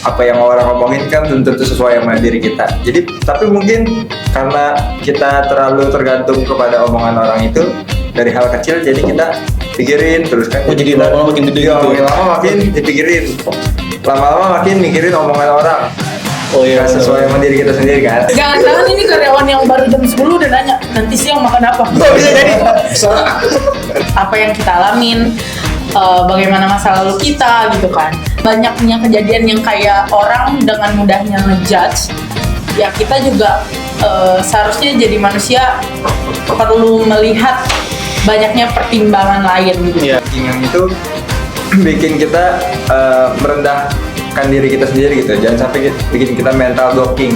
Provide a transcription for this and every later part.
apa yang orang ngomongin kan belum tentu sesuai sama diri kita. Jadi tapi mungkin karena kita terlalu tergantung kepada omongan orang itu dari hal kecil, jadi kita pikirin terus kan. Jadi lama-lama makin gede gitu. Makin lama makin dipikirin. Lama-lama makin mikirin omongan orang. Oh iya, Gak sesuai sama diri kita sendiri kan. Jangan-jangan ini karyawan yang baru jam 10 udah nanya, nanti siang makan apa? Bisa jadi. Apa yang kita alamin, bagaimana masa lalu kita gitu kan. Banyaknya kejadian yang kayak orang dengan mudahnya ngejudge. Ya kita juga seharusnya jadi manusia perlu melihat banyaknya pertimbangan lain gitu. Iya. Yang itu bikin kita merendahkan diri kita sendiri gitu. Jangan sampai bikin kita mental blocking.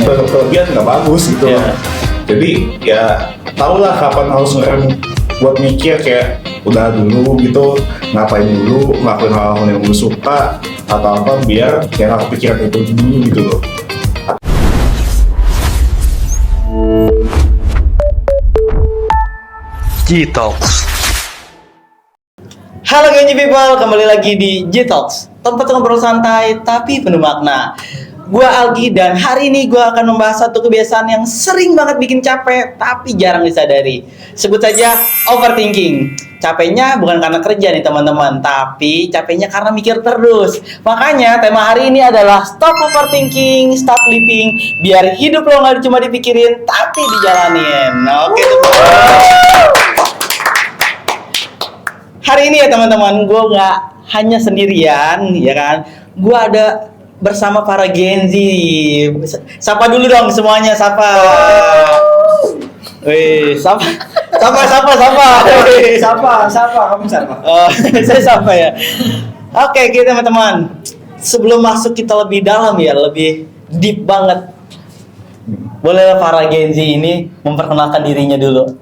Berlebihan nggak bagus gitu. Iya. Jadi ya tahulah kapan harus ngerem buat mikir kayak udah dulu gitu, ngapain dulu, ngelakuin hal-hal yang lu suka atau apa biar kayak nggak kepikiran itu dulu gitu loh. G-Talks. Halo Genji People, kembali lagi di G-Talks, tempat ngobrol santai tapi penuh makna. Gua Algi dan hari ini gua akan membahas satu kebiasaan yang sering banget bikin capek tapi jarang disadari. Sebut saja overthinking. Capeknya bukan karena kerja nih teman-teman, tapi capeknya karena mikir terus. Makanya tema hari ini adalah stop overthinking, stop living, biar hidup lo nggak cuma dipikirin tapi dijalanin. Oke teman-teman. Hari ini ya teman-teman, gue nggak hanya sendirian, ya kan? Gue ada bersama para Gen Z. Sapa dulu dong semuanya, sapa. Wih, sapa. Wih. Siapa? Kamu siapa? Oh, saya sapa ya. Oke, kita teman-teman. Sebelum masuk kita lebih dalam ya, lebih deep banget. Boleh para Gen Z ini memperkenalkan dirinya dulu.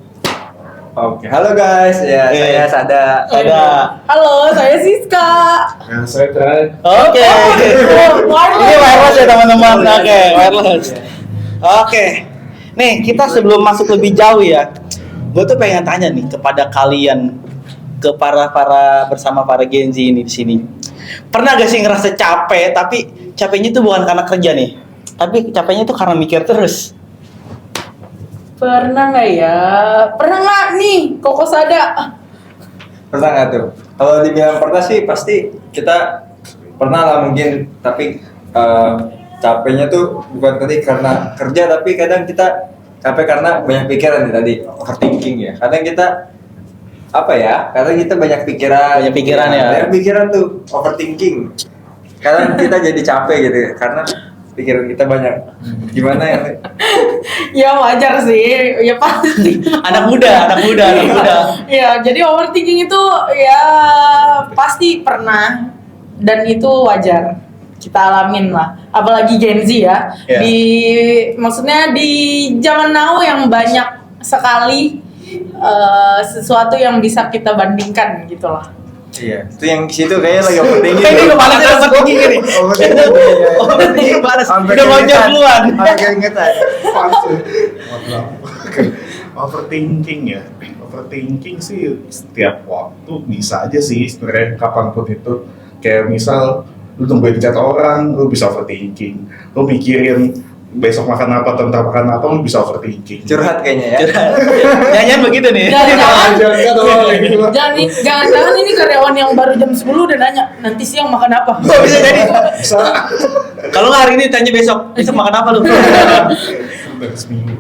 Oke, halo guys. Ya, saya Sada. Halo, saya Siska. Nah, saya terakhir. Oke. Ini wireless ya teman-teman. Oke, wireless. Oke. Nih, kita sebelum masuk lebih jauh ya, gue tuh pengen tanya nih kepada kalian, ke para bersama para Gen Z ini di sini. Pernah gak sih ngerasa capek, tapi capeknya tuh bukan karena kerja nih, tapi capeknya tuh karena mikir terus? Pernah nggak ya? Pernah nggak nih, Koko Sada? Pernah nggak tuh? Kalau dibilang pernah sih pasti kita pernah lah mungkin, tapi capeknya tuh bukan tadi karena kerja, tapi kadang kita capek karena banyak pikiran nih tadi, overthinking ya. Kadang kita kadang kita banyak pikiran. Banyak pikiran ya. Banyak pikiran tuh, overthinking. Kadang kita jadi capek gitu ya, karena pikiran kita banyak. Gimana ya? Ya wajar sih, ya pasti. Anak muda. Ya, jadi overthinking itu ya pasti pernah dan itu wajar kita alamin lah. Apalagi Gen Z ya. Yeah. Maksudnya di zaman now yang banyak sekali sesuatu yang bisa kita bandingkan gitu lah. Iya, itu yang situ kayaknya lagi overthinking. Ini kepala saya overthinking ini. Overthinking kepala. Udah loncat duluan. Keingetan. Overthinking ya. Overthinking sih setiap waktu bisa aja sih sebenarnya kapanpun itu. Kayak misal lu tungguin chat orang, lu bisa overthinking. Lu mikirin besok makan apa, tentang makan apa, lu bisa overthinking. Curhat kayaknya ya. Jangan begitu nih. Jangan-jangan ini karyawan yang baru jam 10 udah nanya, nanti siang makan apa? Bisa jadi. Bisa. Kalau nggak hari ini tanya besok makan apa lu? Udah seminggu.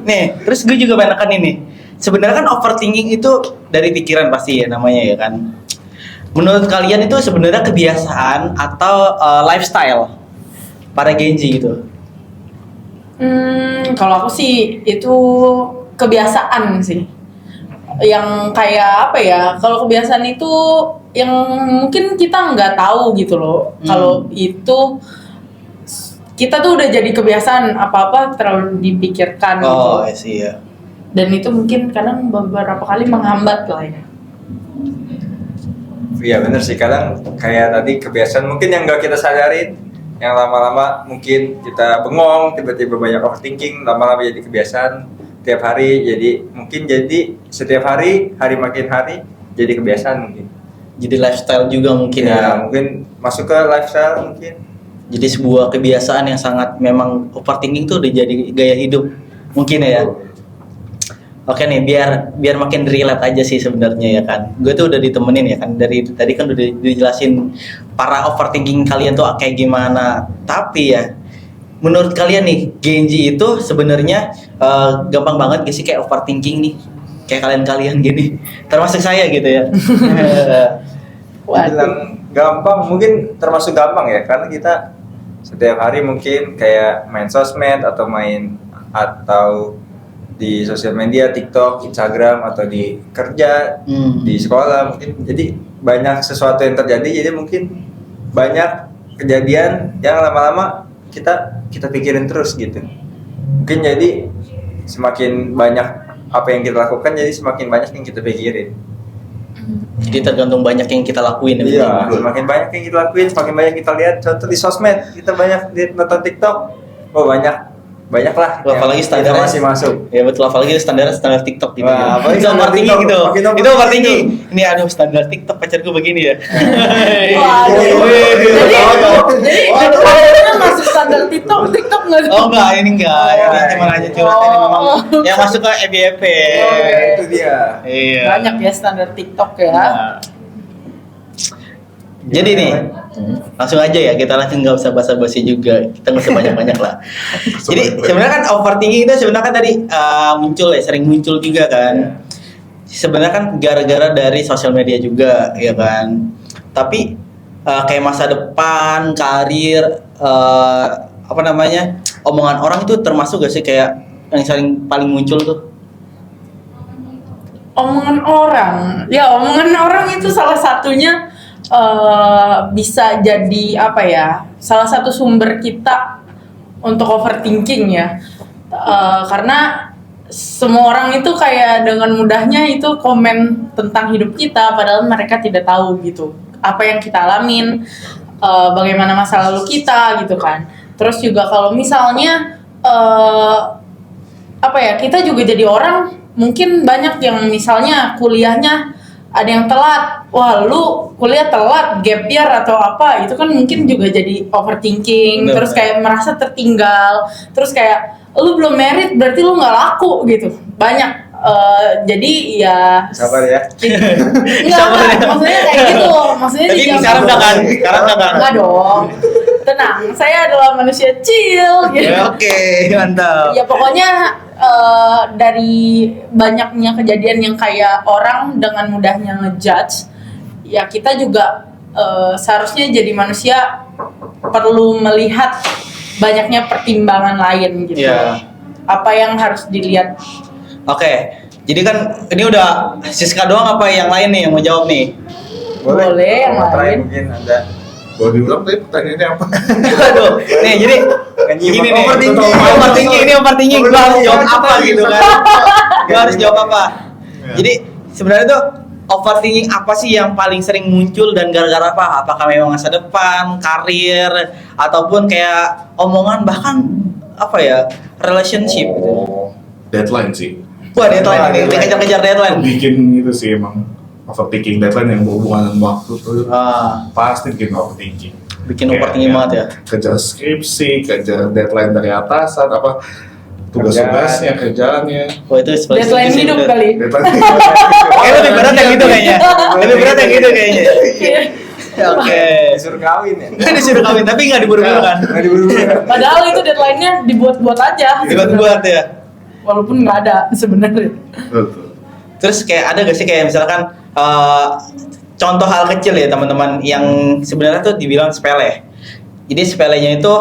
Nih, terus gue juga banyakan ini. Sebenarnya kan overthinking itu dari pikiran pasti ya namanya ya kan. Menurut kalian itu sebenarnya kebiasaan atau lifestyle para Gen Z gitu? Kalau aku sih itu kebiasaan sih. Yang kayak apa ya? Kalau kebiasaan itu yang mungkin kita nggak tahu gitu loh. Kalau itu kita tuh udah jadi kebiasaan, apa-apa terlalu dipikirkan gitu. Oh, iya. Dan itu mungkin kadang beberapa kali menghambat lah ya. Iya bener sih, kadang kayak tadi kebiasaan mungkin yang nggak kita sadarin, yang lama-lama mungkin kita bengong, tiba-tiba banyak overthinking, lama-lama jadi kebiasaan tiap hari, jadi mungkin jadi setiap hari makin hari jadi kebiasaan mungkin. Jadi lifestyle juga mungkin ya. Mungkin masuk ke lifestyle mungkin. Jadi sebuah kebiasaan yang sangat memang overthinking tuh udah jadi gaya hidup mungkin ya. Oke nih, biar makin relate aja sih sebenarnya ya kan. Gue tuh udah ditemenin ya kan, dari tadi kan udah dijelasin para overthinking kalian tuh kayak gimana. Tapi ya, menurut kalian nih, Genji itu sebenarnya gampang banget gak sih kayak overthinking nih? Kayak kalian gini, termasuk saya gitu ya. Bilang gampang, mungkin termasuk gampang ya, karena kita setiap hari mungkin kayak main sosmed atau di sosial media, TikTok, Instagram, atau di kerja, di sekolah mungkin. Jadi banyak sesuatu yang terjadi, jadi mungkin banyak kejadian yang lama-lama kita pikirin terus gitu. Mungkin jadi semakin banyak apa yang kita lakukan, jadi semakin banyak yang kita pikirin. Jadi tergantung banyak yang kita lakuin. Iya, semakin banyak yang kita lakuin, semakin banyak kita lihat. Contoh di sosmed, kita banyak nonton TikTok, oh banyak lah. Apalagi standar masih masuk. Ya betul, apalagi standar TikTok gitu. Wah, apalagi itu standar overthinking TikTok, gitu. makin Itu overthinking. overthinking. Ini aduh standar TikTok pacarku begini ya. Waduh. Jadi kalian masuk standar TikTok nggak? Oh enggak, ini enggak. Ini cuma aja curhat, ini memang yang masuk ke FYP. Itu dia. Iya. Banyak ya standar TikTok ya. Nah. Jadi nih, langsung aja ya, kita langsung nggak usah basa-basi juga, kita nggak usah banyak-banyak lah. Jadi sebenarnya kan overthinking itu sebenarnya kan tadi muncul ya, sering muncul juga kan. Sebenarnya kan gara-gara dari sosial media juga, ya kan. Tapi kayak masa depan, karir, omongan orang itu termasuk gak sih kayak yang sering paling muncul tuh? Omongan orang itu salah satunya bisa jadi apa ya, salah satu sumber kita untuk overthinking ya. Karena semua orang itu kayak dengan mudahnya itu komen tentang hidup kita, padahal mereka tidak tahu gitu apa yang kita alamin, bagaimana masa lalu kita gitu kan. Terus juga kalau misalnya kita juga jadi orang, mungkin banyak yang misalnya kuliahnya ada yang telat, wah lu kuliah telat, gap year atau apa, itu kan mungkin juga jadi overthinking. Bener, terus kayak merasa tertinggal, terus kayak lu belum merit berarti lu nggak laku gitu, banyak. Jadi ya Sabar ya. enggak, maksudnya kayak gitu, maksudnya Tapi di sekarang udah kan, enggak dong, tenang, saya adalah manusia chill gitu. Ya, oke, mantap. Ya pokoknya dari banyaknya kejadian yang kayak orang dengan mudahnya ngejudge, ya kita juga seharusnya jadi manusia perlu melihat banyaknya pertimbangan lain gitu. Iya. Apa yang harus dilihat? Oke, jadi kan ini udah Siska doang apa yang lain nih yang mau jawab nih? Boleh, yang Terakhir lain. mungkin ada. Boleh diulang tadi pertanyaannya apa? Aduh, nih jadi gini nih, ini overthinking, gua harus jawab apa gitu kan? Gua harus jawab apa? Jadi sebenarnya tuh overthinking apa sih yang paling sering muncul dan gara-gara apa? Apakah memang masa depan, karir, ataupun kayak omongan bahkan apa ya, relationship gitu? Deadline sih. Wah, deadline ini, dikejar-kejar deadline. Bikin itu sih emang overthinking, deadline yang berhubungan dengan waktu tuh pasti bikin overthinking. Bikin overthinking banget ya. Kejar skripsi, kejar deadline dari atasan, apa tugas-tugasnya, kerjaannya. Wah, itu seperti Deadline sih, hidup bener. kali. Deadline. Kayak lebih berat yang gitu kayaknya. Lebih berat yang gitu kayaknya. Oke. Disuruh kawin ya. Disuruh kawin tapi nggak diburu-buru kan? Nggak diburu-buru kan? Padahal itu deadline-nya dibuat-buat aja. Dibuat-buat ya. Walaupun nggak ada sebenarnya. Betul. Terus kayak ada gak sih kayak misalkan contoh hal kecil ya teman-teman yang sebenarnya tuh dibilang sepele. Jadi sepelenya itu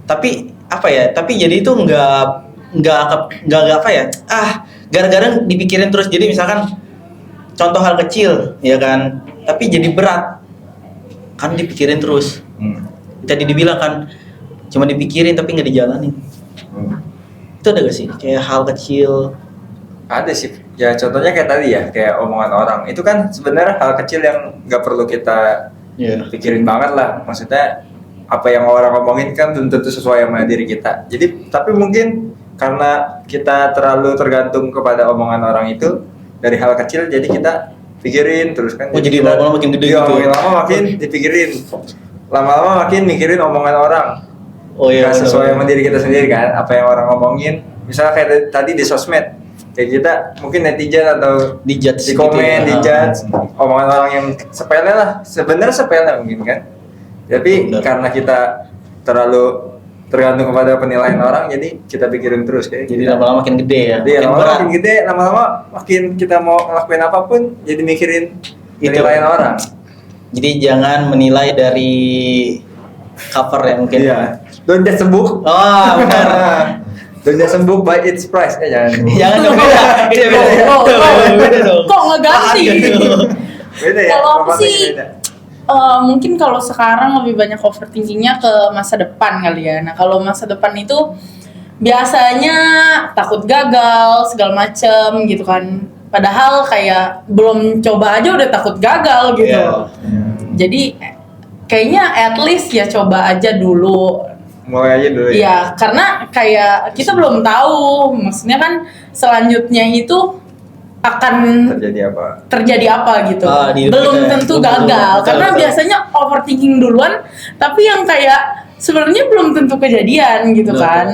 tapi apa ya? Tapi jadi itu nggak apa ya? Gara-gara dipikirin terus. Jadi misalkan contoh hal kecil ya kan, tapi jadi berat kan dipikirin terus. Tadi dibilang kan cuma dipikirin tapi nggak dijalanin. Itu ada gak sih kayak hal kecil? Ada sih. Ya contohnya kayak tadi ya, kayak omongan orang. Itu kan sebenarnya hal kecil yang nggak perlu kita pikirin banget lah. Maksudnya apa yang orang ngomongin kan belum tentu sesuai sama diri kita. Jadi tapi mungkin karena kita terlalu tergantung kepada omongan orang itu dari hal kecil, jadi kita pikirin terus kan. Oh, jadi kita- lama-lama makin gede iya, gitu makin ya? lama makin dipikirin, lama-lama makin mikirin omongan orang. Oh iya. Nggak sesuai benar. sama diri kita sendiri kan, apa yang orang ngomongin. Misalnya kayak tadi di sosmed, kayak kita mungkin netizen atau Dijudge di komen, gitu ya. dijudge omongan orang yang sepele lah, sebenarnya sepele mungkin kan. Tapi Benar. karena kita terlalu tergantung kepada penilaian orang, jadi kita pikirin terus kayak Jadi gitu. lama-lama makin gede ya. Jadi Makin lama-lama berat. makin gede, lama-lama makin kita mau ngelakuin apapun, jadi mikirin Itu. penilaian orang. Jadi jangan menilai dari cover ya mungkin. Iya. Don't judge a book. Oh, benar. Don't judge a book by its price. Jangan. Jangan dong beda. Beda beda. Beda dong. Kok ngeganti? Beda ya. Kalau aku pemakai sih beda. mungkin kalau sekarang lebih banyak overthinkingnya ke masa depan kali ya. Nah kalau masa depan itu biasanya takut gagal segala macem gitu kan. Padahal kayak belum coba aja udah takut gagal gitu. Iya. Jadi kayaknya at least ya coba aja dulu. Mulai aja dulu ya. Iya, karena kayak kita belum tahu. Maksudnya kan selanjutnya itu akan Terjadi apa? gitu. Ah, di hidup Belum kita ya. tentu Betul, gagal betul, karena betul. biasanya overthinking duluan tapi yang kayak sebenarnya belum tentu kejadian gitu Betul. kan.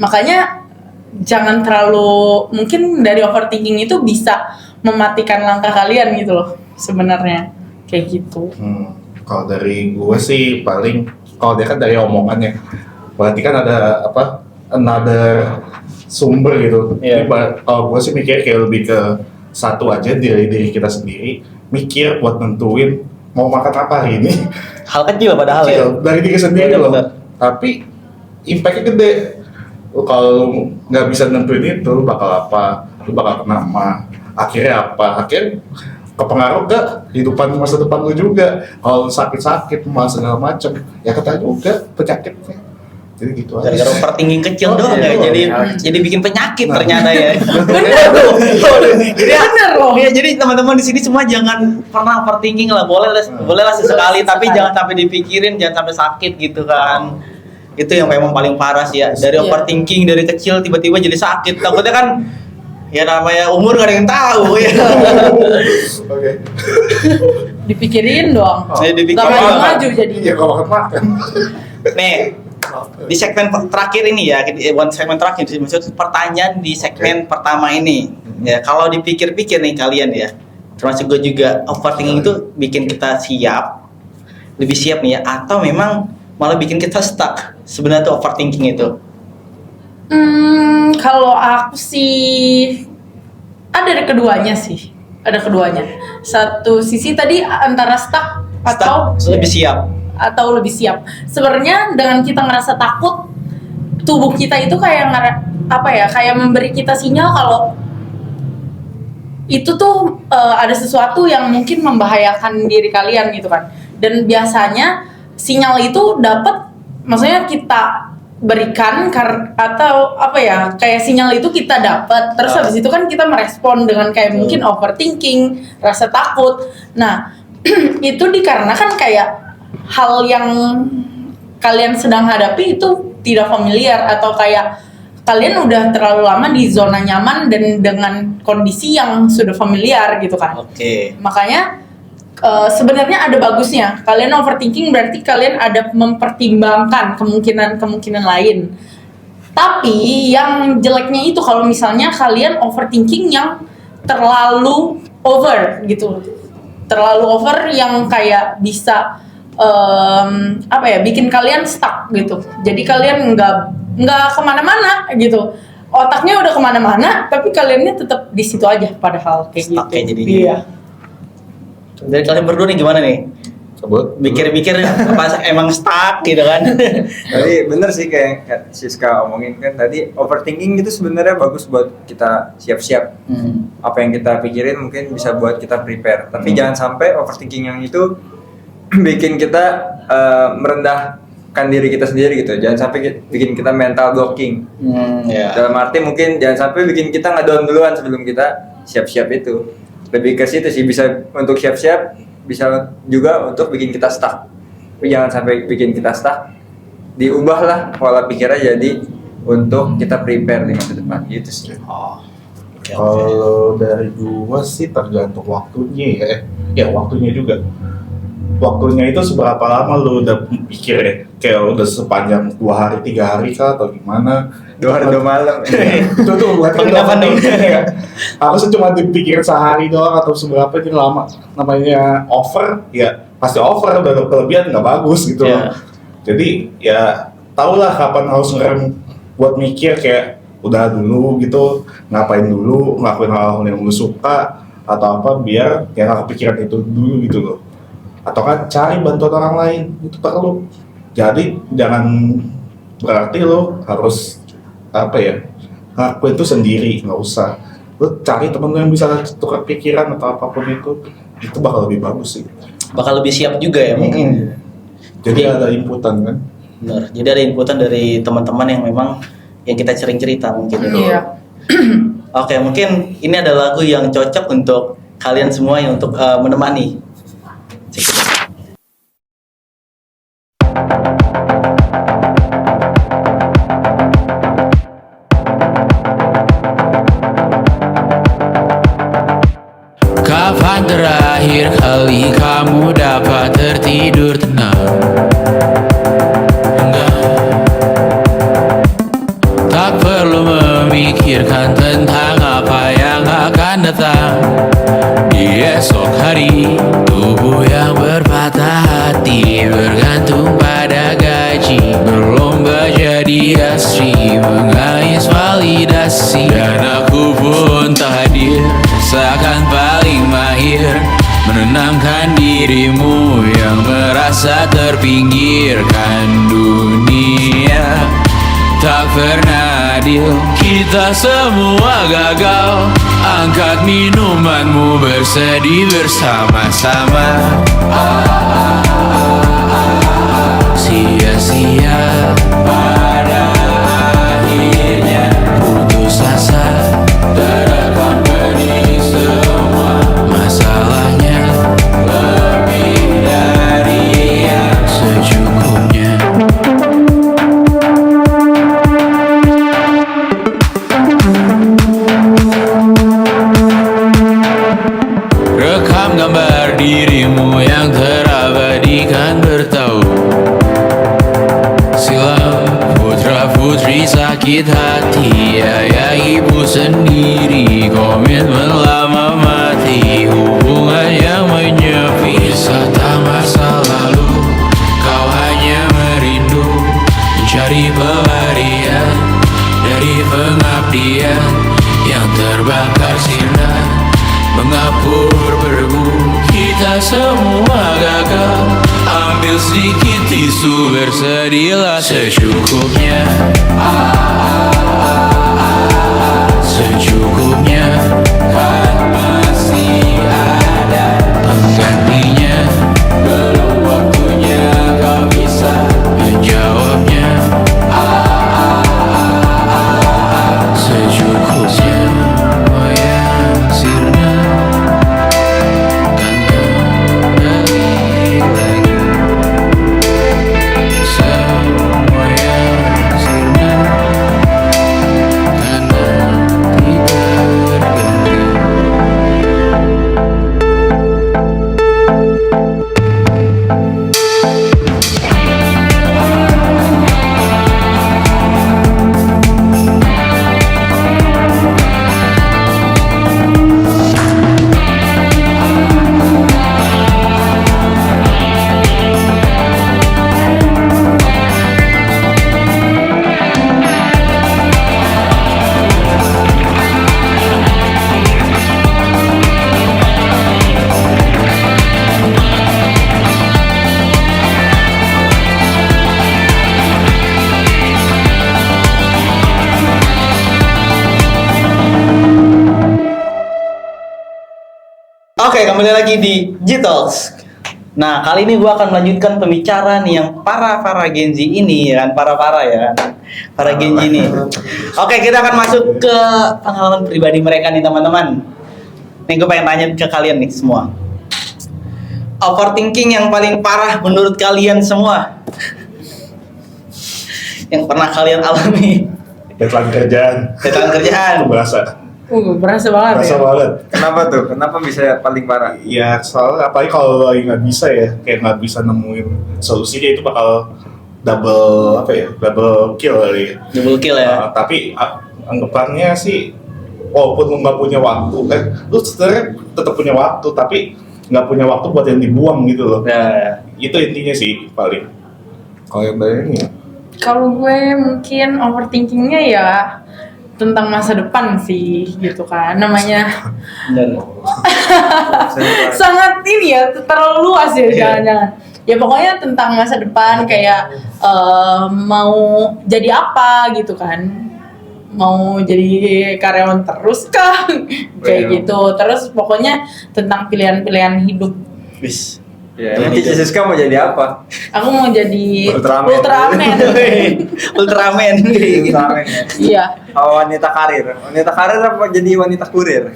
Makanya jangan terlalu, mungkin dari overthinking itu bisa mematikan langkah kalian gitu loh sebenarnya. Kayak gitu. Kalau dari gue sih paling, kalau dia kan dari omongannya, berarti kan ada apa, another sumber gitu. Iya. Jadi kalau gue sih mikir kayak lebih ke satu aja, diri kita sendiri, mikir buat nentuin mau makan apa hari ini. Hal kecil padahal ya. Kecil, dari diri sendiri Benar, loh. benar. Tapi impactnya gede. Lu kalau nggak bisa nentuin itu, lu bakal apa? Lu bakal kena apa? Akhirnya apa? Akhirnya kepengaruh ke kehidupan masa depan lu juga. Kalau lu sakit-sakit, malah segala macem, ya kata juga penyakitnya. Jadi gitu aja. Gara-gara overthinking kecil doang iya, ya, iya. jadi bikin penyakit Nah. ternyata ya. Bener loh. Jadi Bener loh. ya, jadi teman-teman di sini semua jangan pernah overthinking lah, boleh lah sesekali, tapi jangan sampai dipikirin, jangan sampai sakit gitu kan. Itu yang memang paling parah sih ya. Dari Iya. overthinking dari kecil tiba-tiba jadi sakit. Takutnya kan ya namanya umur gak ada yang tahu ya. Oke. Dipikirin doang. Saya dipikirin. Gak Apa? maju jadi. Iya, kalau makan. Nih, di segmen terakhir ini ya, one segmen terakhir sih, maksud pertanyaan di segmen pertama ini. Ya, kalau dipikir-pikir nih kalian ya, termasuk gue juga, overthinking itu bikin kita lebih siap nih ya, atau memang malah bikin kita stuck sebenarnya tuh overthinking itu. Kalau aku sih ada keduanya sih. Ada keduanya. Satu sisi tadi antara stuck atau Stuck, lebih siap. lebih siap. Sebenarnya dengan kita ngerasa takut, tubuh kita itu kayak kayak memberi kita sinyal kalau itu tuh ada sesuatu yang mungkin membahayakan diri kalian gitu kan. Dan biasanya sinyal itu dapat, maksudnya kita berikan atau kayak sinyal itu kita dapat, terus habis itu kan kita merespon dengan kayak mungkin overthinking, rasa takut. Nah itu dikarenakan kayak hal yang kalian sedang hadapi itu tidak familiar, atau kayak kalian udah terlalu lama di zona nyaman dan dengan kondisi yang sudah familiar gitu kan. Oke. Makanya sebenarnya ada bagusnya. Kalian overthinking berarti kalian ada mempertimbangkan kemungkinan lain. Tapi yang jeleknya itu kalau misalnya kalian overthinking yang terlalu over gitu. Terlalu over yang kayak bisa bikin kalian stuck gitu. Jadi kalian nggak kemana-mana gitu. Otaknya udah kemana-mana, tapi kaliannya tetap di situ aja. Padahal kayak Stuck gitu. ya jadinya. Iya. Dari kalian berdua nih gimana nih? Sebut. Mikir-mikir apa emang stuck gitu kan? Tadi bener sih kayak Siska omongin kan tadi, overthinking itu sebenarnya bagus buat kita siap-siap. Apa yang kita pikirin mungkin bisa buat kita prepare. Tapi jangan sampai overthinking yang itu bikin kita merendahkan diri kita sendiri gitu. Jangan sampai bikin kita mental blocking. Ya. Dalam arti mungkin jangan sampai bikin kita ngedown duluan sebelum kita siap-siap itu. Lebih ke situ sih, bisa untuk siap-siap, bisa juga untuk bikin kita stuck. Tapi jangan sampai bikin kita stuck. Diubahlah pola pikirnya jadi untuk kita prepare di masa depan gitu sih. Oh. Oke. Kalau dari gua sih tergantung waktunya ya. Ya waktunya juga. Waktunya itu seberapa lama lu udah pikir ya? Kayak udah sepanjang 2 hari, 3 hari kah atau gimana? 2 hari 2 malam. Itu tuh berarti Penginapan dong. ya. Harusnya cuma dipikir sehari doang atau seberapa ini lama. Namanya over, ya pasti over, udah kelebihan nggak bagus gitu loh. Iya. Jadi ya tahulah kapan harus ngerem buat mikir kayak udah dulu gitu, ngapain dulu, ngelakuin hal-hal yang lu suka atau apa biar ya nggak kepikiran itu dulu gitu loh. Atau kan cari bantuan orang lain, itu perlu. Jadi jangan berarti lo harus apa ya, ngelakuin itu sendiri, nggak usah. Lo cari temen lo yang bisa tukar pikiran atau apapun itu bakal lebih bagus sih. Bakal lebih siap juga ya mungkin. Jadi ada inputan kan. Benar. Jadi ada inputan dari teman-teman yang memang yang kita sering cerita mungkin. Iya. Oke, mungkin ini ada lagu yang cocok untuk kalian semua yang untuk menemani. Cek. Kapan terakhir kali kamu dapat tertidur tenang? Enggak. Tak perlu memikirkan tentang apa yang akan datang di esok hari. Tubuh yang berpatah hati bergantung pada gaji, berlomba jadi asri, mengais validasi. Dan aku pun tak hadir, seakan paling mahir menenangkan dirimu yang merasa terpinggirkan dunia. Tak pernah adil, kita semua gagal. Angkat minumanmu, bersedih bersama-sama. Sia-sia pada akhirnya putus asa, terekam benih semua. Masalahnya lebih dari yang secukupnya. Rekam gambar dirimu yang terabadikan bertahun silam. Putra putri sakit hati, ayah ibu sendiri, komitmen lama mati, hubungan yang menyepi. Wisata masa lalu, kau hanya merindu, mencari pelarian dari pengabdian yang terbakar sinar, mengapur bergu. Kita semua gagal, ambil sedikit tisu, bersedihlah secukupnya. Secukupnya, kan masih ada penggantinya. Belum waktunya kau bisa menjawabnya. Secukupnya, oh ya sirna, kan kembali lagi. Semua yang sirna, kan nanti berganti. Oke, kembali lagi di G-Talks. Nah, kali ini gua akan melanjutkan pembicaraan yang para Gen Z ini ya kan, para ya kan. Para Gen Z ini. Oke, kita akan masuk ke pengalaman pribadi mereka nih, teman-teman. Nih gue pengen tanya ke kalian nih semua. Overthinking yang paling parah menurut kalian semua. Yang pernah kalian alami. Deadline kerjaan. Deadline kerjaan. Aku berasa. Berasa banget Berasa ya. banget. Kenapa tuh? Kenapa bisa paling parah? Ya soalnya apalagi kalau lagi nggak bisa ya, kayak nggak bisa nemuin solusinya, itu bakal double kill kali ya. Double kill ya. Tapi anggapannya sih, walaupun lu nggak punya waktu, lu sebenarnya tetap punya waktu, tapi nggak punya waktu buat yang dibuang gitu loh. Ya. Itu intinya sih paling. Kalau yang lain ya, Kalau gue mungkin overthinkingnya ya tentang masa depan sih gitu kan, namanya Bener. sangat ini ya, terlalu luas ya, Iya. jangan-jangan ya pokoknya tentang masa depan kayak mau jadi apa gitu kan, mau jadi karyawan terus kah kayak Iya. gitu, terus pokoknya tentang pilihan-pilihan hidup. Wis. Ya, nanti Siska mau jadi apa? Aku mau jadi Ultraman. Ultraman. Ultraman ya. Iya, Wanita karir. Wanita karir apa jadi wanita kurir?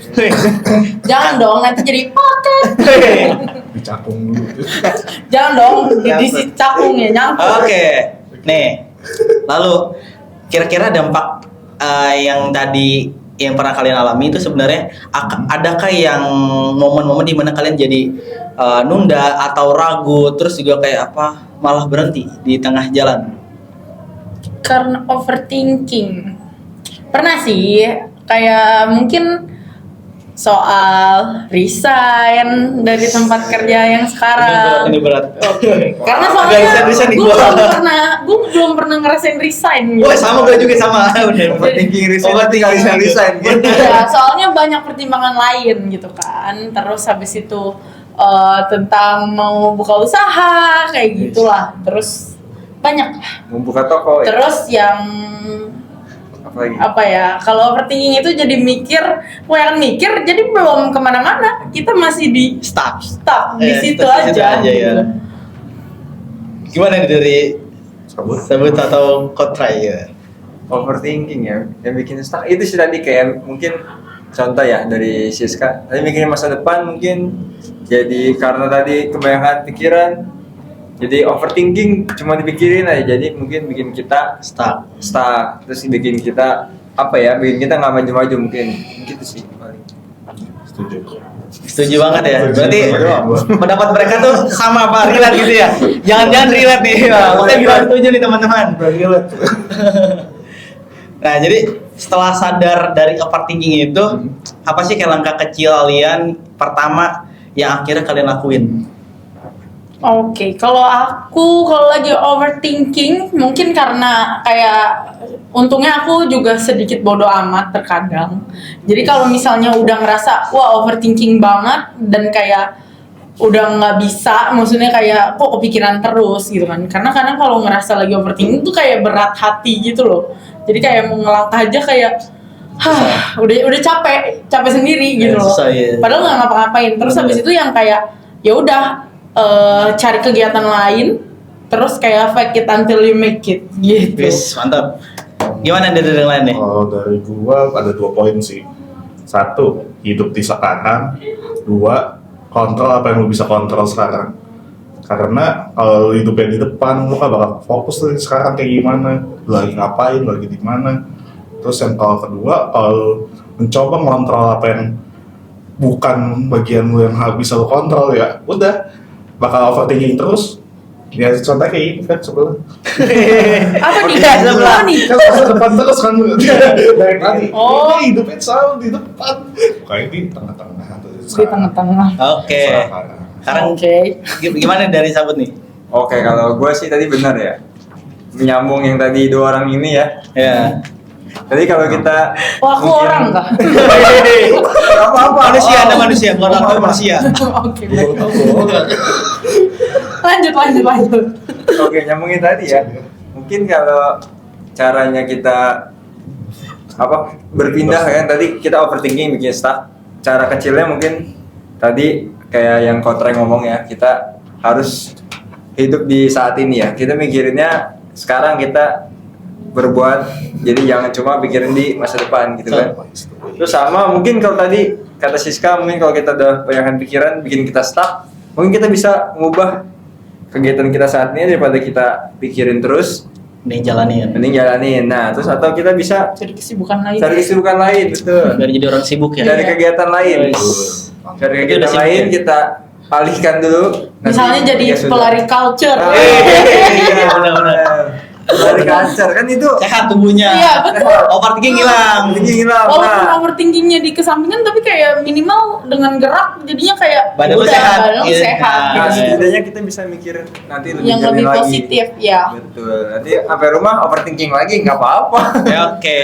jangan dong nanti jadi paket. dicakung dulu. Jangan dong, di cakung ya, nyangkut. Oke. Nih. Lalu kira-kira dampak yang tadi yang pernah kalian alami itu sebenarnya adakah yang momen-momen di mana kalian jadi nunda atau ragu terus juga kayak apa malah berhenti di tengah jalan? Karena overthinking. Pernah sih, kayak mungkin soal resign dari tempat kerja yang sekarang. Ini berat. Karena Agak soalnya resign nih gue gua. belum pernah ngerasain resign. Wah, sama gue juga sama. Bener. Overthinking resign. Resign. Ya, soalnya banyak pertimbangan lain gitu kan. Terus habis itu tentang mau buka usaha kayak gitulah. Terus banyak. Membuka toko ya. Terus yang Apa lagi? apa ya, kalau overthinking itu jadi mikir, kebanyakan mikir jadi belum kemana-mana, kita masih di Stuck. di situ Stuck di situ aja, aja, ya. gitu. Gimana nih dari Sabut. Sabut atau Kotrai ya? Overthinking ya. Yang bikin stuck itu sih tadi kayak mungkin contoh ya dari Siska. Tadi mikirin masa depan mungkin jadi karena tadi kebanyakan pikiran. Jadi overthinking cuma dipikirin aja, jadi mungkin bikin kita Stuck. terus bikin kita apa ya, bikin kita nggak maju-maju mungkin gitu sih paling. Setuju. Setuju banget ya. Setuju. Berarti Setuju. pendapat mereka tuh sama apa relate gitu ya? Jangan-jangan relate nih. Wah, kita juga setuju nih teman-teman. Nah, jadi setelah sadar dari overthinking itu, apa sih kayak langkah kecil kalian pertama yang akhirnya kalian lakuin? Oke, kalau lagi overthinking mungkin karena kayak untungnya aku juga sedikit bodoh amat terkadang. Jadi kalau misalnya udah ngerasa wah overthinking banget dan kayak udah nggak bisa, maksudnya kayak kok kepikiran terus gitu kan. Karena kadang kalau ngerasa lagi overthinking tuh kayak berat hati gitu loh. Jadi kayak mau ngelangkah aja kayak udah capek sendiri gitu loh. Susah, ya. Padahal nggak ngapa-ngapain. Terus habis itu yang kayak ya udah cari kegiatan lain, terus kayak fake it until you make it gitu. Wis, mantap. Gimana dari yang lain nih? Kalau dari gua ada 2 poin sih. 1, hidup di sekarang. 2, kontrol apa yang lu bisa kontrol sekarang. Karena kalau lu hidupnya di depan, lu kan bakal fokus tuh sekarang kayak gimana, lu lagi ngapain, lu lagi di mana. Terus yang kalau kedua, kalau mencoba mengontrol apa yang bukan bagian lu yang bisa lu kontrol, ya udah bakal overthinking terus. Ya contohnya kayak ini kan sebelah. Apa nih? Oke, sebelah. Apa nih? Kan masa depan terus kan dari tadi. Oh. Ini hidupnya selalu di depan. Kayak di tengah-tengah. Di tengah-tengah. Oke. Sekarang Oke. gimana dari Sabut nih? Oke, kalau gue sih tadi benar ya, menyambung yang tadi 2 orang ini ya. Ya. Tadi kalau kita Wah, aku mungkin- orang kah? apa-apa Manusia, ada manusia, bukan orang manusia. Oke, baik. Lanjut. Oke, nyambungin tadi ya. Mungkin kalau caranya kita berpindah kan, tadi kita overthinking bikin stuck. Cara kecilnya mungkin tadi kayak yang Kotreng ngomong ya, kita harus hidup di saat ini ya. Kita mikirinnya sekarang, kita berbuat, jadi jangan cuma pikirin di masa depan gitu kan. Terus sama mungkin kalau tadi kata Siska, mungkin kalau kita udah banyak pikiran bikin kita stuck, mungkin kita bisa mengubah kegiatan kita saat ini daripada kita pikirin terus. Nih jalanin. mending jalanin. Nah, terus atau kita bisa Cari kesibukan lain. cari kesibukan lain, betul. Biar jadi orang sibuk ya. Cari kegiatan lain. Wes. Cari Itu kegiatan udah sibuk lain ya? kita alihkan dulu. Misalnya Nanti jadi ya sudah. pelari culture. Iya, benar-benar. Pelari kanker kan itu. Sehat tubuhnya. Iya, betul. Overthinking hilang. Tinggi hilang. Walaupun Nah, overthinkingnya dikesampingkan, tapi kayak minimal dengan gerak jadinya kayak Badan lu udah, sehat. badan lu Iya. sehat. nah, Iya. setidaknya kita bisa mikir nanti lebih Yang jernih lebih lagi. positif, ya. Betul. Nanti sampai rumah overthinking lagi nggak apa-apa. Ya, oke.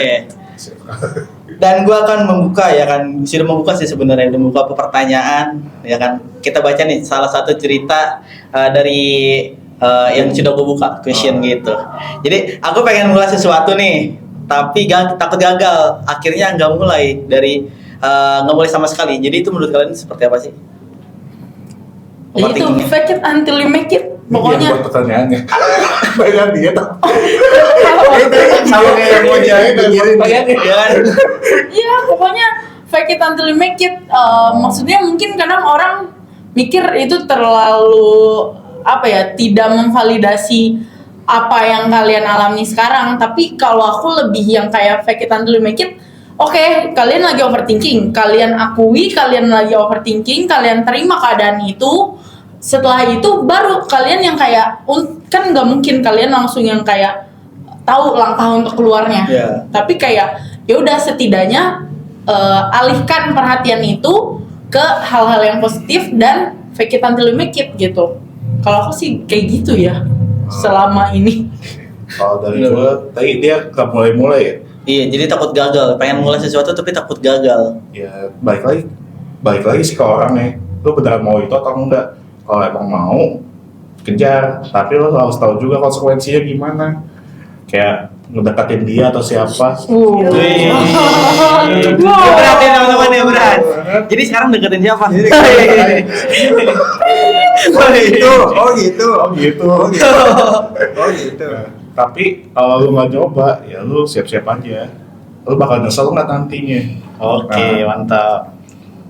Dan gua akan membuka ya kan, sudah membuka sih sebenarnya, udah membuka pertanyaan ya kan. Kita baca nih salah satu cerita dari yang sudah gue buka question gitu. Jadi aku pengen mulai sesuatu nih, tapi takut gagal. Akhirnya nggak mulai nggak mulai sama sekali. Jadi itu menurut kalian seperti apa sih? Jadi itu Overthinkingnya. fake it until you make it. Ini Pokoknya yang buat pertanyaannya. Bagian dia tuh. Sama kayak yang mau dia pikirin. Ya kan? iya, pokoknya fake it until you make it. Maksudnya mungkin kadang orang mikir itu terlalu apa ya, tidak memvalidasi apa yang kalian alami sekarang. Tapi kalau aku lebih yang kayak fake it until you make it. Oke, kalian lagi overthinking, kalian akui kalian lagi overthinking, kalian terima keadaan itu. Setelah itu baru kalian yang kayak kan nggak mungkin kalian langsung yang kayak tahu langkah untuk keluarnya. Iya. Tapi kayak ya udah setidaknya alihkan perhatian itu ke hal-hal yang positif dan fake it until you make it gitu. Kalau aku sih kayak gitu ya selama ini. Kalau dari gue, tadi dia nggak mulai-mulai ya. Iya, jadi takut gagal. Pengen mulai sesuatu tapi takut gagal. Ya baik lagi sih ke orangnya. Lu beneran mau itu atau enggak? Kalau emang mau, kejar. Tapi lu harus tahu juga konsekuensinya gimana. Kayak ngedekatin dia atau siapa. Wih. Berat ya teman-teman ya, berat. Jadi sekarang deketin siapa? Oh gitu. Oh gitu. Oh gitu. Oh gitu. Tapi kalau lu nggak coba, ya lu siap-siap aja. Lu bakal nyesel nggak nantinya. Oke, mantap.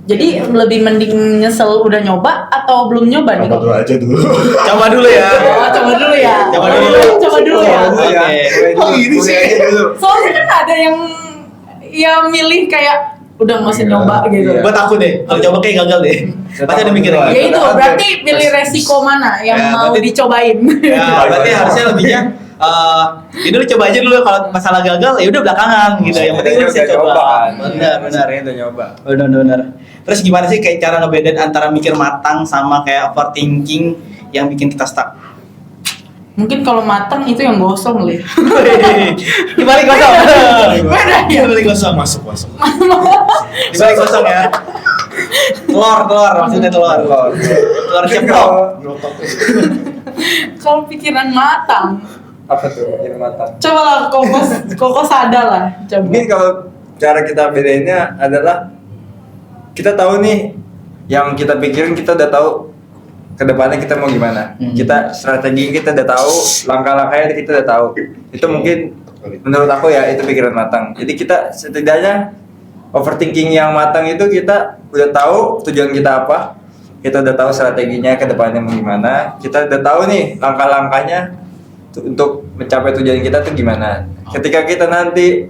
Jadi lebih mending nyesel udah nyoba atau belum nyoba nih? Coba dulu aja dulu. Coba dulu ya. Oh, coba dulu ya. Coba dulu. Coba dulu ya. Oke. Oh gini sih dulu. Soalnya kan ada yang milih kayak udah nggak usah Iya. nyoba gitu. Iya. Gua takut deh. Kalau coba kayak gagal deh. Pasti ada mikir Iya. gitu. Ya itu berarti pilih resiko mana yang Ya, mau berarti- dicobain. Ya, berarti harusnya lebihnya ya dulu coba aja dulu, kalau masalah gagal ya udah belakangan gitu. Yang penting lu bisa Udah coba. kan. Benar. Sebenarnya udah nyoba. Benar. Terus gimana sih kayak cara ngebedain antara mikir matang sama kayak overthinking yang bikin kita stuck? Mungkin kalau matang itu yang gosong kali. Dibalik kosong. Beda ya? Dibalik kosong. Masuk. Dibalik kosong ya. Telur maksudnya telur. Telur ceplok. Kalau pikiran matang, Apa tuh yang matang? coba lah koko sadar lah. Coba. Mungkin kalau cara kita bedainnya adalah kita tahu nih yang kita pikirin, kita udah tahu kedepannya kita mau gimana. Kita strategi kita udah tahu, langkah-langkahnya kita udah tahu. Itu mungkin menurut aku ya itu pikiran matang. Jadi kita setidaknya overthinking yang matang itu kita udah tahu tujuan kita apa, kita udah tahu strateginya kedepannya mau gimana, kita udah tahu nih langkah-langkahnya untuk mencapai tujuan kita tuh gimana. Ketika kita nanti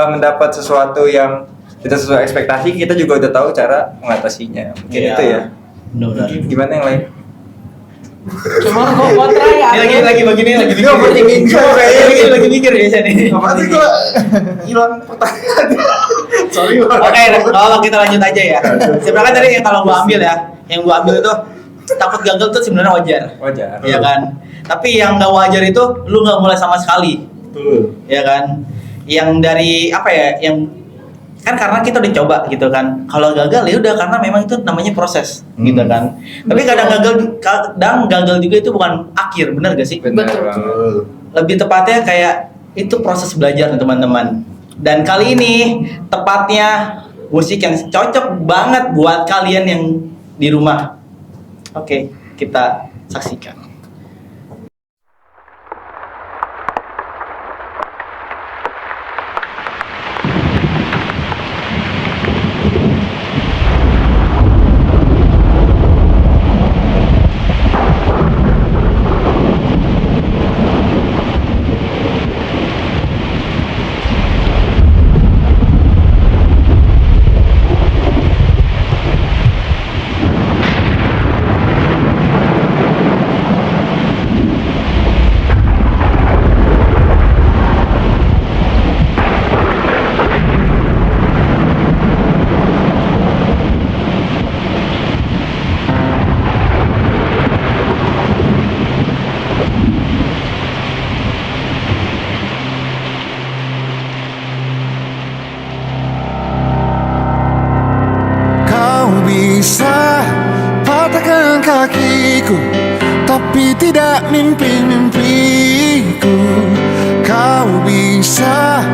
mendapat sesuatu yang tidak sesuai ekspektasi, kita juga udah tahu cara mengatasinya. Mungkin Iya. itu ya. Benar. Gimana yang lain? Coba koko try ya. Ini lagi begini lagi Ini overthinking juga kayaknya. Ini lagi mikir biasa nih. Apa sih gua hilang pertanyaan? Sorry. Oke, kalau kita lanjut aja ya. Sebenarnya tadi yang kalau gua ambil ya, yang gua ambil itu takut gagal tuh sebenarnya wajar. Wajar. Iya kan? Tapi yang nggak wajar itu lu nggak mulai sama sekali. Betul. Ya kan? Yang dari apa ya? Yang kan karena kita udah coba gitu kan. Kalau gagal ya udah karena memang itu namanya proses gitu kan. Tapi kadang gagal juga itu bukan akhir, benar gak sih? Benar Betul. banget. Betul. Lebih tepatnya kayak itu proses belajar teman-teman. Dan kali ini tepatnya musik yang cocok banget buat kalian yang di rumah. Oke, kita saksikan. tidak mimpi-mimpiku. Kau bisa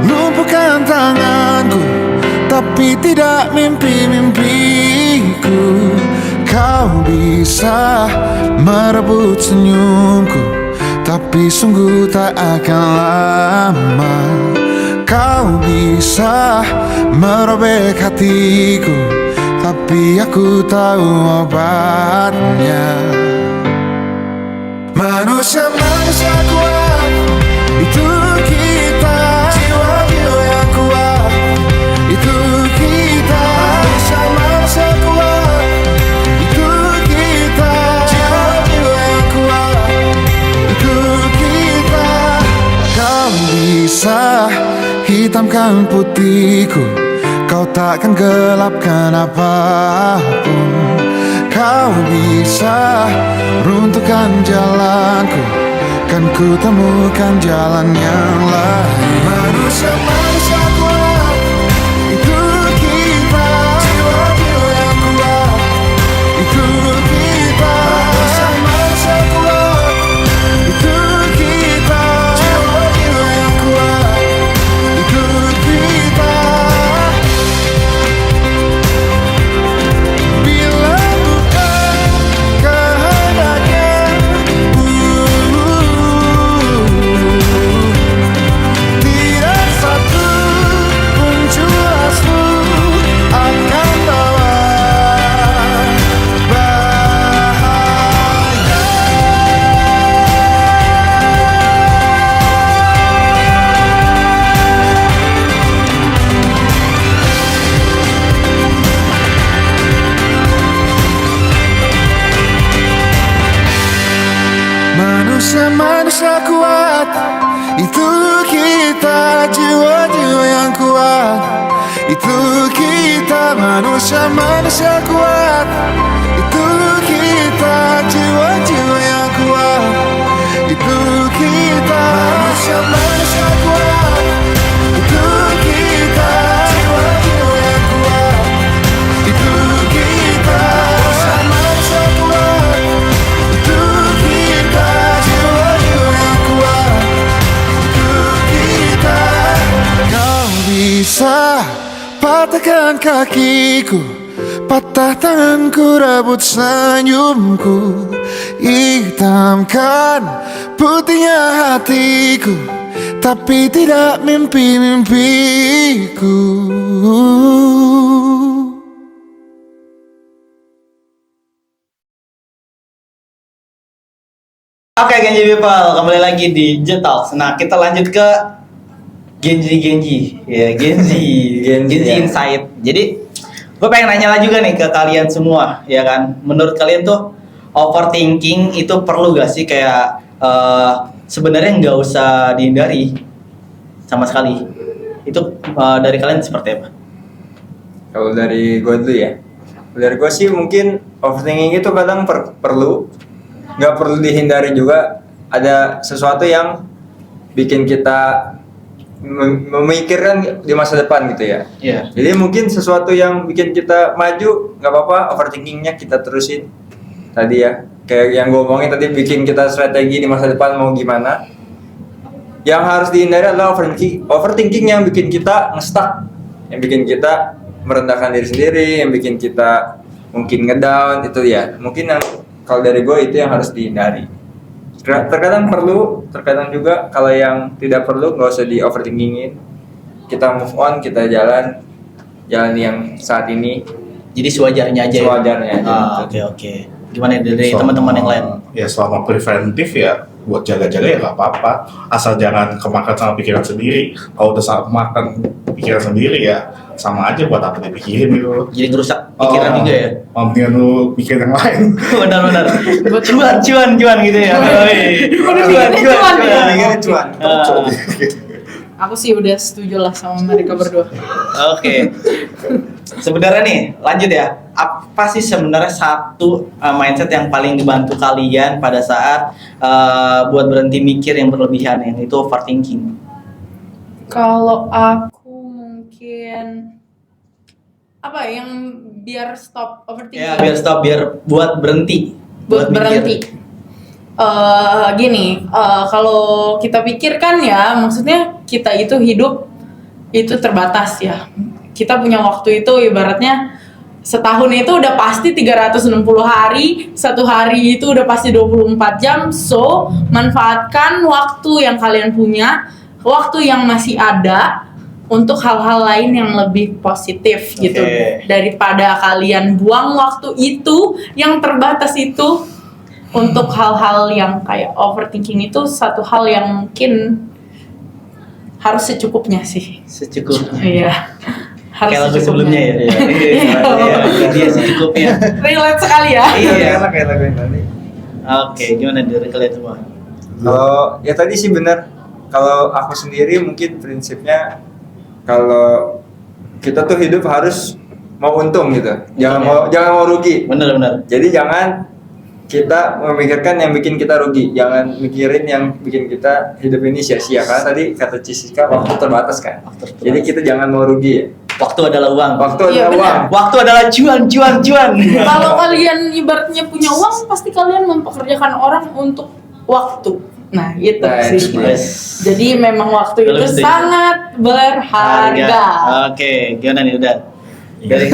lumpuhkan tanganku, tapi tidak mimpi-mimpiku. Kau bisa merebut senyumku, tapi sungguh tak akan lama. Kau bisa merobek hatiku, tapi aku tahu obatnya. Manusia-manusia kuat, itu kita. Jiwa-jiwa yang kuat, itu kita. Manusia-manusia kuat, itu kita. Jiwa-jiwa yang kuat, itu kita. Kau bisa hitamkan putihku, kau takkan gelapkan apapun. Kau bisa runtuhkan jalanku, kan ku temukan jalan yang lain. Manusia-manusia kuat, itu kita. Jiwa-jiwa yang kuat, itu kita. Manusia-manusia kuat, itu kita. Jiwa-jiwa yang kuat, itu kita. Bila bukan kehendaknya, tidak satu pun jelasmu akan bawa bahaya. Manusia-manusia kuat, itu kita. Jiwa-jiwa yang kuat, itu kita. Manusia-manusia kuat, itu kita. Jiwa-jiwa yang kuat, itu kita. Manusia-manusia kuat, itu kita. Jiwa-jiwa yang kuat, itu kita. Manusia-manusia kuat, itu kita. Jiwa-jiwa yang kuat, itu kita. Kau bisa patahkan kakiku, patah tanganku, rebut senyumku, hitamkan putihnya hatiku, tapi tidak mimpi-mimpiku. Oke Genji People, kembali lagi di Jet Talks. Nah kita lanjut ke Genji, ya Genji ya. Insight. Jadi gue pengen nanya lagi juga nih ke kalian semua, ya kan? Menurut kalian tuh overthinking itu perlu gak sih, kayak sebenarnya nggak usah dihindari sama sekali? Itu dari kalian seperti apa? Kalau dari gue dulu ya, dari gue sih mungkin overthinking itu kadang perlu, nggak perlu dihindari juga. Ada sesuatu yang bikin kita memikirkan di masa depan gitu ya. Iya. Jadi mungkin sesuatu yang bikin kita maju, nggak apa-apa overthinkingnya kita terusin. Tadi ya, kayak yang gue omongin tadi, bikin kita strategi di masa depan mau gimana. Yang harus dihindari adalah overthinking yang bikin kita nge-stuck, yang bikin kita merendahkan diri sendiri, yang bikin kita mungkin ngedown, itu ya. Mungkin yang kalau dari gue itu yang harus dihindari. Terkadang perlu, terkadang juga kalau yang tidak perlu nggak usah di overthinkingin. Kita move on, kita jalan yang saat ini. Jadi sewajarnya aja. Sewajarnya aja. Oke. Gimana dari teman-teman yang lain? Ya selama preventif ya buat jaga-jaga ya nggak apa-apa, asal jangan kemakan sama pikiran sendiri. Kalau udah sama makan pikiran sendiri ya sama aja, buat apa dipikirin gitu. Jadi ngerusak pikiran juga ya? Mendingan lu pikir yang lain. Benar. Cuan gitu ya. Cuan. Aku sih udah setuju lah sama mereka berdua. Oke. Sebenarnya nih, lanjut ya. Apa sih sebenarnya satu mindset yang paling dibantu kalian pada saat buat berhenti mikir yang berlebihan, yang itu overthinking? Kalau aku mungkin apa ya, yang biar stop overthinking. Ya, biar stop, biar buat berhenti. Buat mikir. berhenti. Gini, kalau kita pikirkan ya, maksudnya kita itu hidup itu terbatas ya. Kita punya waktu itu ibaratnya setahun itu udah pasti 360 hari, satu hari itu udah pasti 24 jam. So, manfaatkan waktu yang kalian punya, waktu yang masih ada untuk hal-hal lain yang lebih positif gitu. Daripada kalian buang waktu itu yang terbatas itu untuk hal-hal yang kayak overthinking, itu satu hal yang mungkin harus secukupnya sih. Secukupnya. Iya. Harus Kayak lagu secukupnya. sebelumnya ya. Iya, dia secukupnya. Relate sekali ya. Iya. Enak kayak lagu yang tadi. Oke, gimana dari kalian semua? Kalau ya tadi sih benar. Kalau aku sendiri mungkin prinsipnya kalau kita tuh hidup harus mau untung gitu. Jangan mau rugi. Bener. Jadi jangan kita memikirkan yang bikin kita rugi, jangan mikirin yang bikin kita hidup ini sia-sia. Karena tadi kata Cisika waktu terbatas kan. Jadi kita jangan mau rugi ya. Waktu adalah uang. Waktu Iya, adalah benar. uang. Waktu adalah cuan. Kalau kalian ibaratnya punya uang, pasti kalian mempekerjakan orang untuk waktu. Nah, itu sih. Yes. Jadi memang waktu Kalau itu setuju. sangat berharga. Oke, gimana nih udah? Dari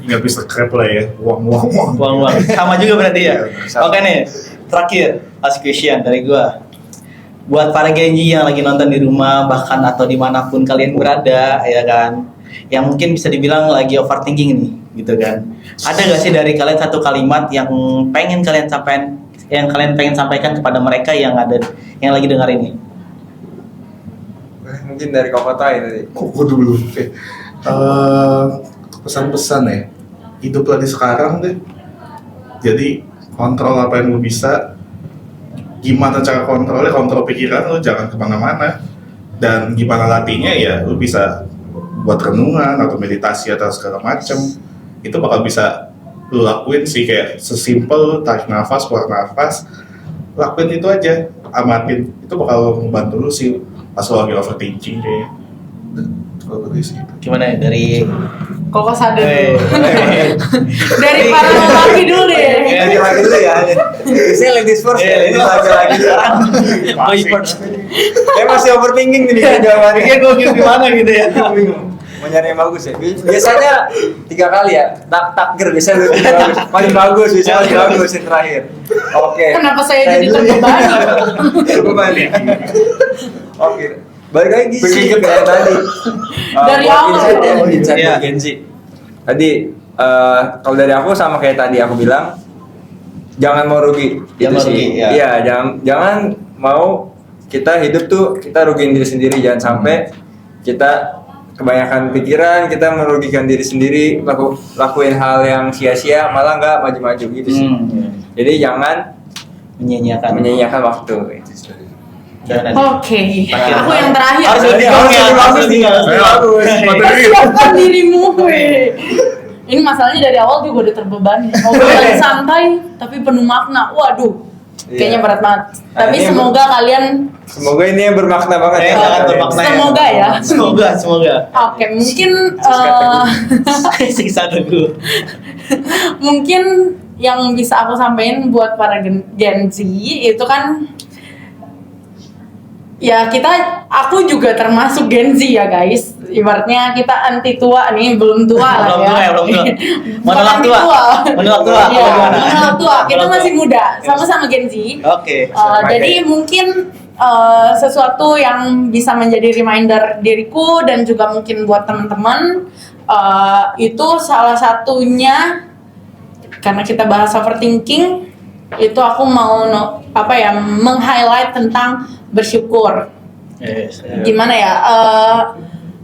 Nggak bisa krep lah ya, uang. uang. Sama juga berarti ya. Sama. Oke nih, terakhir last question dari gua. Buat para genji yang lagi nonton di rumah bahkan atau dimanapun kalian berada ya kan, yang mungkin bisa dibilang lagi overthinking nih gitu kan. Ada gak sih dari kalian satu kalimat yang pengen kalian sampaikan kepada mereka yang lagi dengar ini? Mungkin dari Kokotai tadi. Kok dulu? Oke. Pesan-pesan ya, hiduplah di sekarang deh. Jadi kontrol apa yang lu bisa. Gimana cara kontrolnya? Kontrol pikiran lu, jangan kemana-mana. Dan gimana latihnya ya, lu bisa buat renungan atau meditasi atau segala macem. Itu bakal bisa lu lakuin sih, kayak sesimpel tarik nafas, keluar nafas. Lakuin itu aja, amatin. Itu bakal membantu lu sih pas lu lagi overthinking kayaknya. Kalau gue sih. Gimana ya dari Koko sadar Eh, dulu. Dari para lelaki dulu deh. Lagi dulu ya. Biasanya ladies first ya. Ini lagi sekarang. Boy first. Saya masih overthinking nih jawabannya. Kayak gue gimana gitu ya. Bingung. Mau nyari yang bagus ya. Biasanya 3 kali ya. Takdir biasanya lebih bagus. Paling bagus biasanya paling bagus yang terakhir. Oke. Kenapa saya jadi dulu. terbebani? Oke. Balik lagi sih ke yang tadi. Dari Buat awal. insight ya, insight Iya. buat Gen Z. Tadi kalau dari aku sama kayak tadi aku bilang, jangan mau rugi. Jangan Itu mau sih. rugi, ya. Iya, jangan mau kita hidup tuh kita rugiin diri sendiri, jangan sampai kita kebanyakan pikiran, kita merugikan diri sendiri, lakuin hal yang sia-sia, malah nggak maju-maju gitu sih. Jadi jangan Menyanyiakan waktu. Itu sih. Oke, Terakhir. aku yang terakhir. Harus lebih bagus nih. Persiapkan dirimu, weh. Ini masalahnya dari awal juga udah terbebani. Obrolan santai tapi penuh makna. Waduh, kayaknya Iya. berat banget. Tapi ini semoga kalian, Semoga ini yang bermakna banget ya. Sangat bermakna. Semoga ya. Semoga. oke, mungkin Siksa dulu. mungkin yang bisa aku sampaikan buat para Gen Z itu kan, ya aku juga termasuk Gen Z ya guys. Ibaratnya kita anti tua nih, belum tua lah ya. Belum tua. Bukan Menolak anti tua. Menolak tua. Iya, Gimana? menolak tua. Kita Menolak masih tua. muda, sama-sama Gen Z. Oke. Jadi mungkin sesuatu yang bisa menjadi reminder diriku dan juga mungkin buat teman-teman, itu salah satunya karena kita bahas overthinking, itu aku mau meng-highlight tentang bersyukur. Yes. Gimana ya,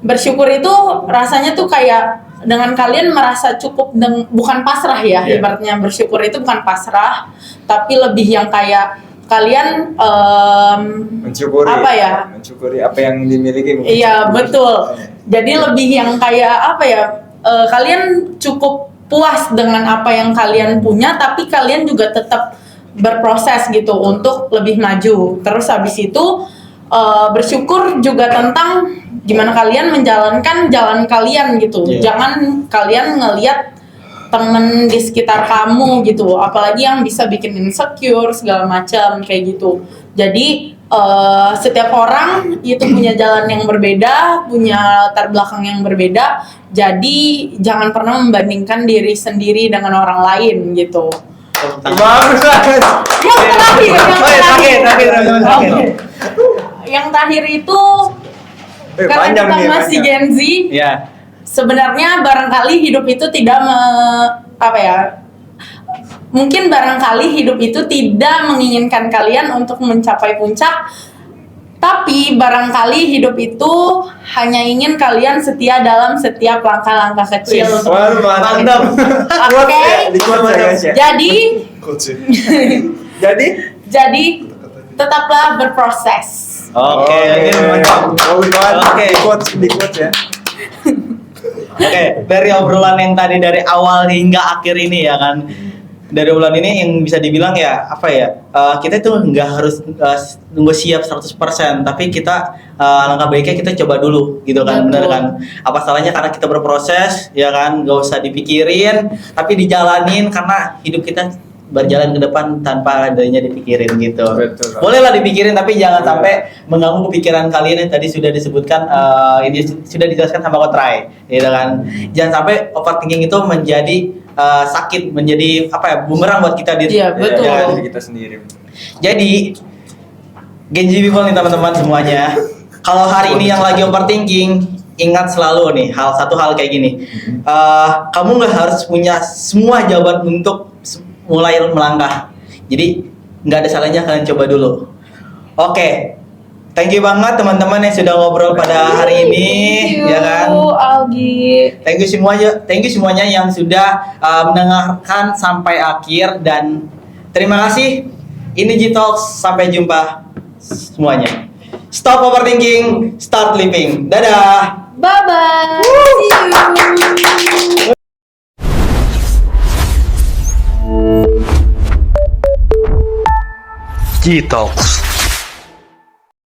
bersyukur itu rasanya tuh kayak dengan kalian merasa cukup bukan pasrah ya. Yeah. Ibaratnya bersyukur itu bukan pasrah, tapi lebih yang kayak kalian Mensyukuri mensyukuri apa yang dimiliki. iya betul. Jadi lebih yang kayak kalian cukup puas dengan apa yang kalian punya, tapi kalian juga tetap berproses gitu untuk lebih maju. Terus habis itu bersyukur juga tentang gimana kalian menjalankan jalan kalian gitu. Yeah. Jangan kalian ngelihat temen di sekitar kamu gitu, apalagi yang bisa bikin insecure segala macam kayak gitu. Jadi setiap orang itu punya jalan yang berbeda, punya latar belakang yang berbeda. Jadi jangan pernah membandingkan diri sendiri dengan orang lain gitu. Bagus banget. Yang terakhir, Terakhir. yang terakhir itu karena Panjang kita nih, masih panjang. Gen Z, Ya. sebenarnya barangkali hidup itu tidak mungkin barangkali hidup itu tidak menginginkan kalian untuk mencapai puncak, tapi barangkali hidup itu hanya ingin kalian setia dalam setiap langkah-langkah kecil untuk Mantap. Oke. Di quotes ya guys ya. jadi Coach ya. Jadi tetaplah berproses. Oke, ini mantap. Bagus banget. Oke. Di quotes ya. Oke, dari obrolan yang tadi dari awal hingga akhir ini ya kan. Dari obrolan ini yang bisa dibilang ya apa ya? Kita itu nggak harus nunggu siap 100%, tapi kita langkah baiknya kita coba dulu gitu kan, Betul. bener kan? Apa salahnya karena kita berproses ya kan, nggak usah dipikirin, tapi dijalanin karena hidup kita berjalan ke depan tanpa adanya dipikirin gitu. Betul. Bolehlah dipikirin tapi jangan sampai mengganggu pikiran kalian yang tadi sudah disebutkan ini sudah dijelaskan sama Kotrai, gitu kan. Jangan sampai overthinking itu menjadi sakit, menjadi apa ya, bumerang buat kita di Iya, betul. ya kan? Diri kita sendiri. Jadi Gen Z people nih teman-teman semuanya, kalau hari ini yang lagi overthinking, ingat selalu nih satu hal kayak gini. Kamu nggak harus punya semua jawaban untuk mulai melangkah. Jadi nggak ada salahnya kalian coba dulu. Oke, thank you banget teman-teman yang sudah ngobrol pada hari ini, ya kan? Algi. Thank you semuanya yang sudah mendengarkan sampai akhir dan terima kasih. Ini G-Talks, sampai jumpa semuanya. Stop overthinking, start living. Dadah. Bye bye. See you. G-Talks.